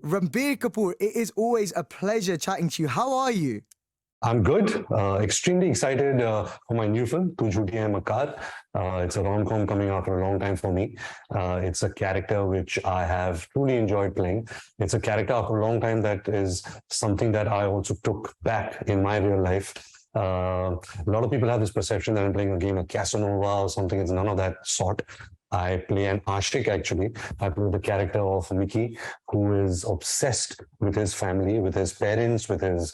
Ranbir Kapoor, it is always a pleasure chatting to you. How are you? I'm good. Extremely excited for my new film, Tu Jhoothi Main Makkaar. It's a rom-com coming after a long time for me. It's a character which I have truly enjoyed playing. It's a character after a long time that is something that I also took back in my real life. A lot of people have this perception that I'm playing a game of Casanova or something. It's none of that sort. I play an Ashik actually. I play the character of Mickey, who is obsessed with his family, with his parents, with his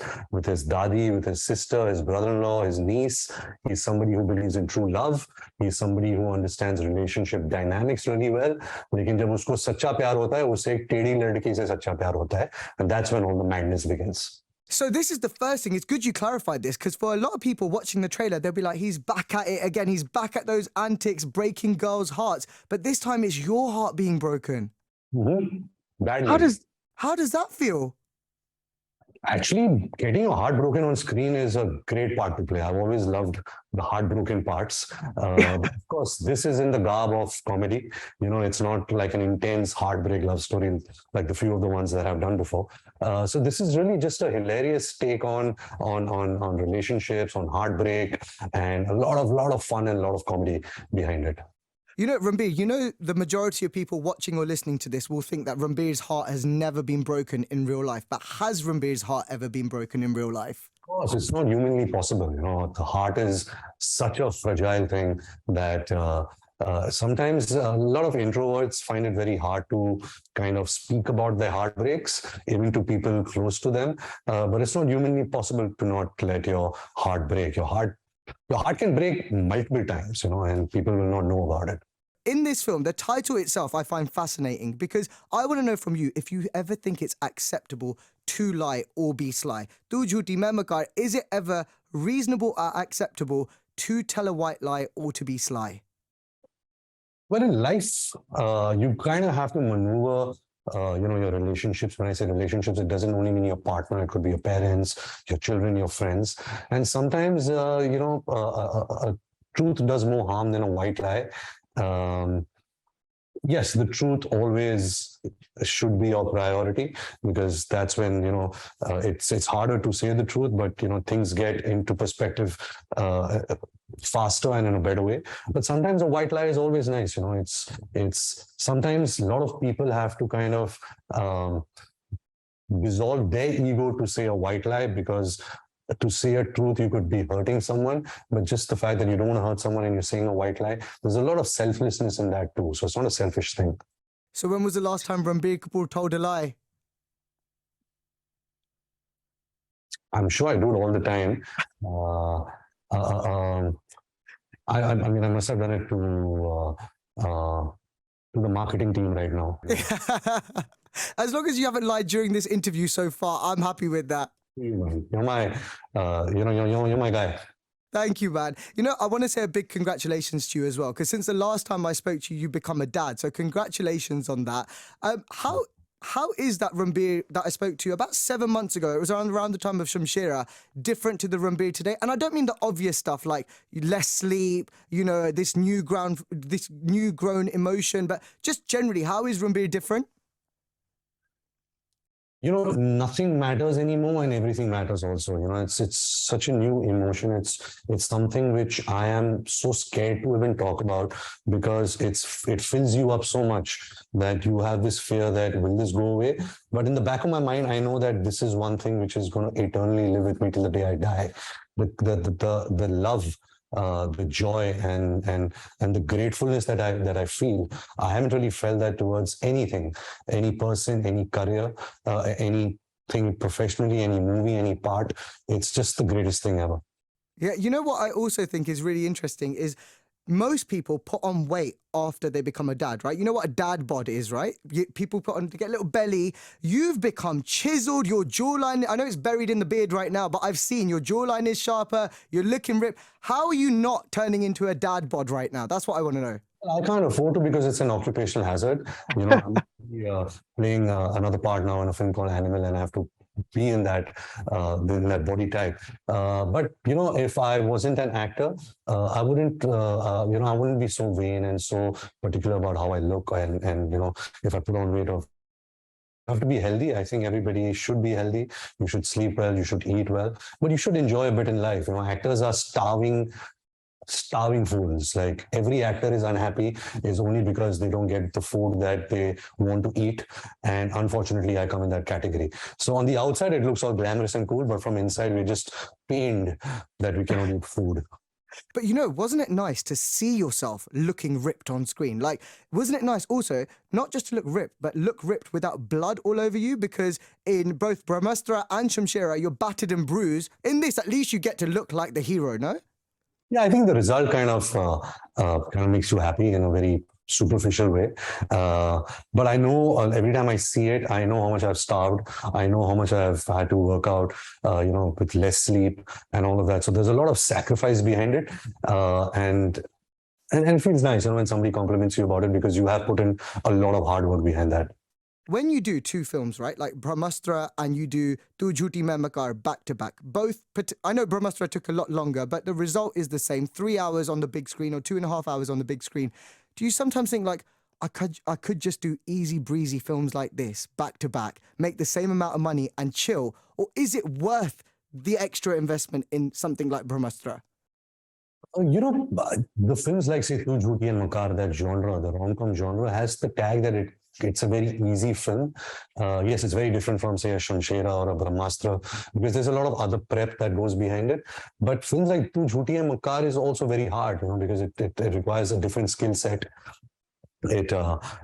dadi, with his sister, his brother-in-law, his niece. He's somebody who believes in true love. He's somebody who understands relationship dynamics really well. लेकिन जब उसको सच्चा प्यार होता है, उसे एक टेढ़ी लड़की से सच्चा प्यार होता है, and that's when all the madness begins. So this is the first thing. It's good you clarified this because for a lot of people watching the trailer, they'll be like, he's back at it again. He's back at those antics, breaking girls' hearts. But this time it's your heart being broken. Badly. How does that feel? Actually, getting your heart broken on screen is a great part to play. I've always loved the heartbroken parts. Of course, this is in the garb of comedy. You know, it's not like an intense heartbreak love story like the few of the ones that I've done before. So this is really just a hilarious take on relationships, on heartbreak, and a lot of fun and a lot of comedy behind it. You know, Ranbir, you know, the majority of people watching or listening to this will think that Ranbir's heart has never been broken in real life. But has Ranbir's heart ever been broken in real life? Of course, it's not humanly possible. You know, the heart is such a fragile thing that sometimes a lot of introverts find it very hard to kind of speak about their heartbreaks, even to people close to them. But it's not humanly possible to not let your heart break. Your heart can break multiple times, you know, and people will not know about it. In this film, the title itself I find fascinating because I want to know from you if you ever think it's acceptable to lie or be sly. Tu Jhoothi Main Makkaar, is it ever reasonable or acceptable to tell a white lie or to be sly? Well, in life, you kind of have to maneuver you know, your relationships. When I say relationships, it doesn't only mean your partner. It could be your parents, your children, your friends. And sometimes, you know, a truth does more harm than a white lie. Yes, the truth always should be your priority because that's when, you know, it's harder to say the truth, but, you know, things get into perspective faster and in a better way. But sometimes a white lie is always nice. You know, it's sometimes a lot of people have to kind of dissolve their ego to say a white lie because to say a truth, you could be hurting someone, but just the fact that you don't want to hurt someone and you're saying a white lie, there's a lot of selflessness in that too. So it's not a selfish thing. So when was the last time Ranbir Kapoor told a lie? I'm sure I do it all the time. I mean, I must have done it to the marketing team right now. As long as you haven't lied during this interview so far, I'm happy with that. You're my, you're my guy. Thank you, man. You know, I want to say a big congratulations to you as well, because since the last time I spoke to you, you've become a dad. So congratulations on that. How is that Ranbir that I spoke to you about 7 months ago? It was around the time of Shamshira, different to the Ranbir today. And I don't mean the obvious stuff like less sleep, you know, this new grown emotion, but just generally, how is Ranbir different? You know, nothing matters anymore and everything matters also. You know, it's such a new emotion. It's something which I am so scared to even talk about because it fills you up so much that you have this fear that will this go away? But in the back of my mind, I know that this is one thing which is going to eternally live with me till the day I die. The love, the joy and the gratefulness that I feel. I haven't really felt that towards anything, any person, any career, anything professionally, any movie, any part. It's just the greatest thing ever. Yeah, you know what I also think is really interesting is most people put on weight after they become a dad, right? You know what a dad bod is, right? People put on to get a little belly. You've become chiseled, your jawline, I know it's buried in the beard right now, but I've seen your jawline is sharper, you're looking ripped. How are you not turning into a dad bod right now? That's what I want to know. I can't afford to because it's an occupational hazard. You know, I'm playing another part now in a film called Animal and I have to be in that body type. But you know, if I wasn't an actor, I wouldn't you know, I wouldn't be so vain and so particular about how I look and you know, if I put on weight of You have to be healthy. I think everybody should be healthy. You should sleep well, you should eat well, but you should enjoy a bit in life. Actors are starving fools. Like every actor is unhappy is only because they don't get the food that they want to eat. And unfortunately, I come in that category. So on the outside, it looks all glamorous and cool, but from inside, we're just pained that we cannot eat food. But wasn't it nice to see yourself looking ripped on screen? Like, wasn't it nice also not just to look ripped, but look ripped without blood all over you? Because in both Brahmastra and Shamshera, you're battered and bruised. In this, at least you get to look like the hero, no? Yeah, I think the result kind of makes you happy in a very superficial way. But I know every time I see it, I know how much I've starved. I know how much I've had to work out, with less sleep and all of that. So there's a lot of sacrifice behind it. And it feels nice, when somebody compliments you about it because you have put in a lot of hard work behind that. When you do two films, right, like Brahmastra and you do Tu Jhoothi Main Makkaar back to back, both, I know Brahmastra took a lot longer, but the result is the same, 3 hours on the big screen or 2.5 hours on the big screen. Do you sometimes think like, I could just do easy breezy films like this back to back, make the same amount of money and chill? Or is it worth the extra investment in something like Brahmastra? The films like, say, Tu Jhoothi and Makkaar, that genre, the rom-com genre, has the tag that it's a very easy film. Yes, it's very different from, say, a Shamshera or a Brahmastra, because there's a lot of other prep that goes behind it. But films like Tu Jhoothi and Makkaar is also very hard, because it requires a different skill set. And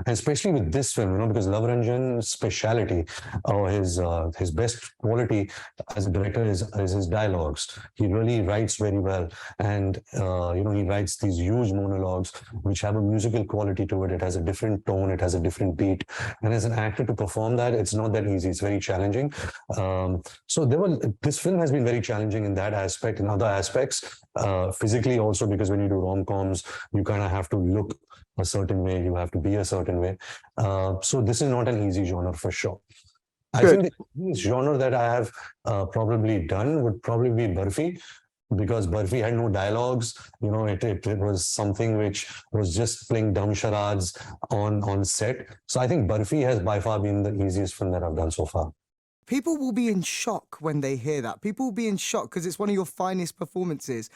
especially with this film, because Love Ranjan's speciality or his best quality as a director is his dialogues. He really writes very well, and he writes these huge monologues which have a musical quality to it. It has a different tone, it has a different beat, and as an actor to perform that, it's not that easy. It's very challenging. So this film has been very challenging in that aspect. In other aspects, physically also, because when you do rom-coms, you kind of have to look a certain way, you have to be a certain way. So this is not an easy genre for sure. I think the genre that I have probably done would probably be Barfi, because Barfi had no dialogues. It was something which was just playing dumb charades on set. So I think Barfi has by far been the easiest film that I've done so far. People will be in shock when they hear that. People will be in shock because it's one of your finest performances.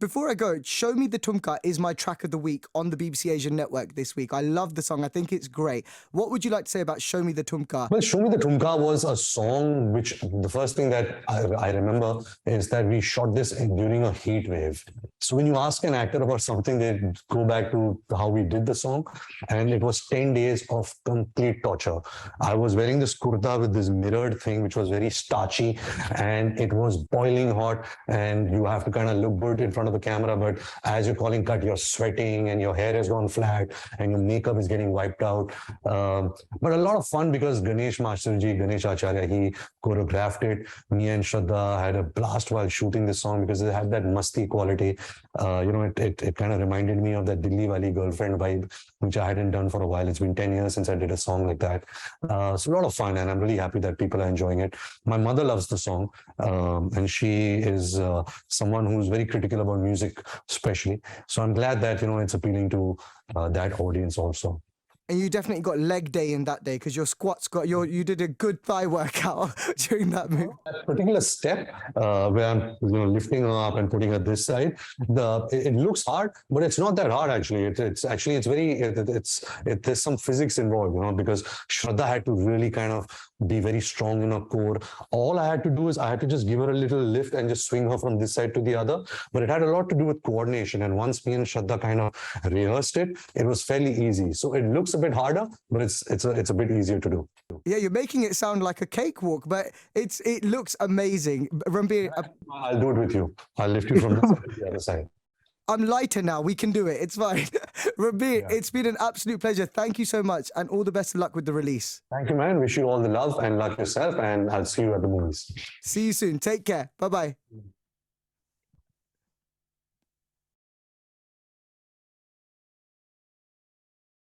Before I go, Show Me the Tumka is my track of the week on the BBC Asian Network this week. I love the song. I think it's great. What would you like to say about Show Me the Tumka? Well, Show Me the Tumka was a song which the first thing that I remember is that we shot this during a heat wave. So when you ask an actor about something, they go back to how we did the song, and it was 10 days of complete torture. I was wearing this kurta with this mirrored thing, which was very starchy, and it was boiling hot, and you have to kind of look good in front of the camera, but as you're calling cut, you're sweating and your hair has gone flat and your makeup is getting wiped out. But a lot of fun because Ganesh Acharya, he choreographed it. Me and Shraddha had a blast while shooting this song because it had that musty quality. It kind of reminded me of that Dilli Wali Girlfriend vibe, which I hadn't done for a while. It's been 10 years since I did a song like that. So a lot of fun, and I'm really happy that people are enjoying it. My mother loves the song, and she is someone who's very critical about music, especially. So I'm glad that, it's appealing to that audience also. And you definitely got leg day in that day because your squats you did a good thigh workout during that move. That particular step where I'm lifting her up and putting her this side, it looks hard, but it's not that hard actually. There's some physics involved, because Shraddha had to really kind of be very strong in her core. All I had to do is I had to just give her a little lift and just swing her from this side to the other. But it had a lot to do with coordination. And once me and Shraddha kind of rehearsed it, it was fairly easy. So it looks a bit harder, but it's a bit easier to do. Yeah, you're making it sound like a cakewalk, but it looks amazing. Ranbir, I'll do it with you. I'll lift you from this side to the other side. I'm lighter now. We can do it. It's fine. Ranbir, it's been an absolute pleasure. Thank you so much, and all the best of luck with the release. Thank you, man. Wish you all the love and luck yourself, and I'll see you at the movies. See you soon. Take care. Bye-bye.